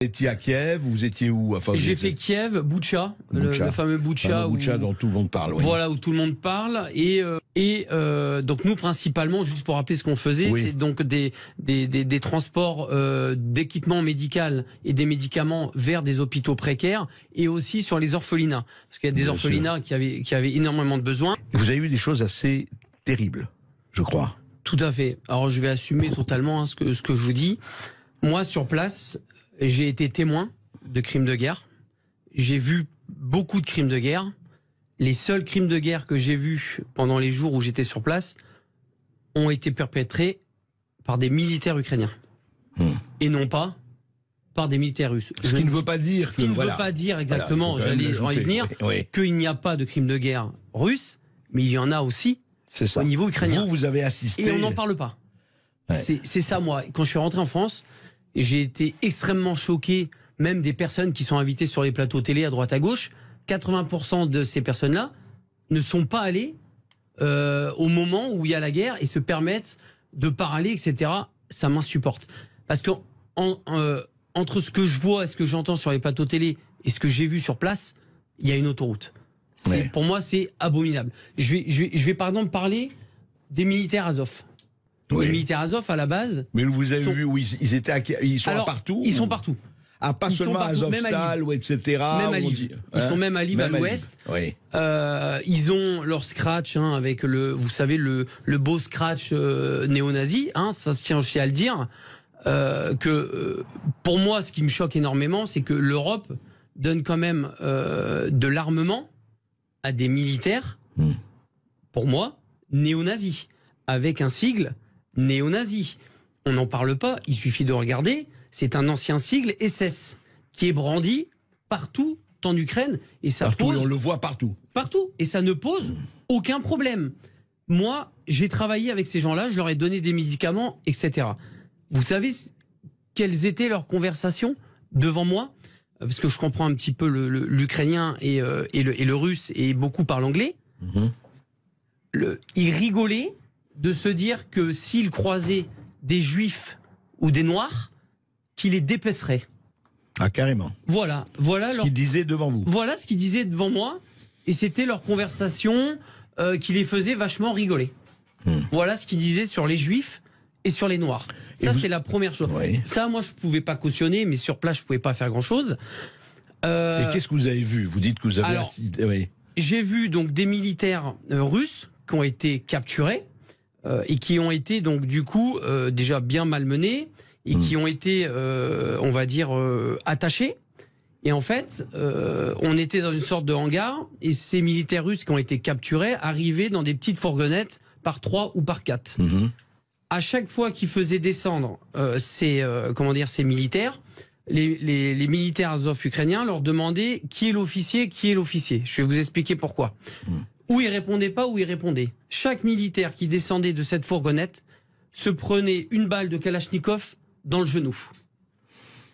Vous étiez à Kiev, vous étiez où? Enfin, j'ai fait Kiev, Boutcha, le fameux Boutcha, dont tout le monde parle. Oui. Voilà, où tout le monde parle. Et donc nous, principalement, juste pour rappeler ce qu'on faisait, c'est donc des transports d'équipements médicaux et des médicaments vers des hôpitaux précaires, et aussi sur les orphelinats. Parce qu'il y a des orphelinats qui avaient énormément de besoins. Et vous avez vu des choses assez terribles, je crois. Tout à fait. Alors je vais assumer totalement ce que je vous dis. Moi, sur place, j'ai été témoin de crimes de guerre. J'ai vu beaucoup de crimes de guerre. Les seuls crimes de guerre que j'ai vus pendant les jours où j'étais sur place ont été perpétrés par des militaires ukrainiens. Et non pas par des militaires russes. Ce qui ne veut pas dire... Ce qui ne veut pas dire exactement, j'allais y venir, qu'il n'y a pas de crimes de guerre russes, mais il y en a aussi au niveau ukrainien. Vous avez assisté... Et on n'en parle pas. C'est ça, moi. Quand je suis rentré en France, j'ai été extrêmement choqué, même des personnes qui sont invitées sur les plateaux télé à droite à gauche. 80% de ces personnes-là ne sont pas allées au moment où il y a la guerre et se permettent de parler, etc. Ça m'insupporte. Parce que entre ce que je vois et ce que j'entends sur les plateaux télé et ce que j'ai vu sur place, il y a une autoroute. Pour moi, c'est abominable. Je vais par exemple parler des militaires Azov. Les militaires Azov, à la base... Mais vous avez vu où ils sont partout? Ils sont partout. Ah, pas seulement à Azovstal, etc. Même à Lviv. Ils sont même à Lviv, à l'ouest. Ils ont leur scratch avec vous savez, le beau scratch néo-nazi. Ça se tient aussi à le dire. Pour moi, ce qui me choque énormément, c'est que l'Europe donne quand même de l'armement à des militaires, pour moi, néo-nazis, avec un sigle néo-nazi. On n'en parle pas, il suffit de regarder. C'est un ancien sigle SS qui est brandi partout en Ukraine. Et ça pose, on le voit partout. Partout. Et ça ne pose aucun problème. Moi, j'ai travaillé avec ces gens-là, je leur ai donné des médicaments, etc. Vous savez quelles étaient leurs conversations devant moi? Parce que je comprends un petit peu l'ukrainien et le russe, et beaucoup parlent anglais. Ils rigolaient de se dire que s'ils croisaient des juifs ou des noirs, qu'ils les dépeceraient. Ah, carrément. Voilà ce qu'ils disaient devant vous. Voilà ce qu'ils disaient devant moi, et c'était leur conversation qui les faisait vachement rigoler. Voilà ce qu'ils disaient sur les juifs et sur les noirs. Ça, c'est la première chose. Ça, moi, je pouvais pas cautionner, mais sur place, je pouvais pas faire grand-chose. Et qu'est-ce que vous avez vu? Vous dites que vous avez assisté... J'ai vu donc des militaires russes qui ont été capturés et qui ont été donc du coup déjà bien malmenés et qui ont été, on va dire, attachés. Et en fait, on était dans une sorte de hangar, et ces militaires russes qui ont été capturés arrivaient dans des petites fourgonnettes par 3 ou par 4. À chaque fois qu'ils faisaient descendre ces militaires, les militaires Azov ukrainiens leur demandaient qui est l'officier, qui est l'officier. Je vais vous expliquer pourquoi. Ou ils répondaient pas, ou ils répondaient. Chaque militaire qui descendait de cette fourgonnette se prenait une balle de Kalachnikov dans le genou.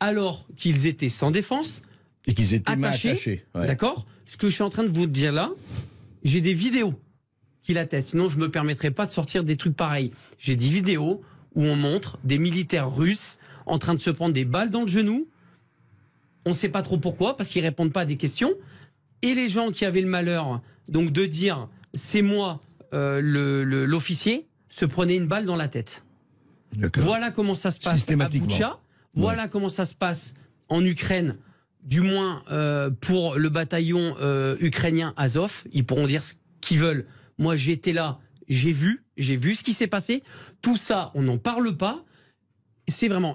Alors qu'ils étaient sans défense et qu'ils étaient attachés. D'accord. Ce que je suis en train de vous dire là, j'ai des vidéos qui l'attestent. Sinon, je me permettrais pas de sortir des trucs pareils. J'ai des vidéos où on montre des militaires russes en train de se prendre des balles dans le genou. On ne sait pas trop pourquoi, parce qu'ils répondent pas à des questions. Et les gens qui avaient le malheur donc de dire c'est moi l'officier, se prenaient une balle dans la tête. Voilà comment ça se passe à Boutcha. Voilà comment ça se passe en Ukraine, du moins pour le bataillon ukrainien Azov. Ils pourront dire ce qu'ils veulent. Moi, j'étais là, j'ai vu ce qui s'est passé. Tout ça, on n'en parle pas. C'est vraiment...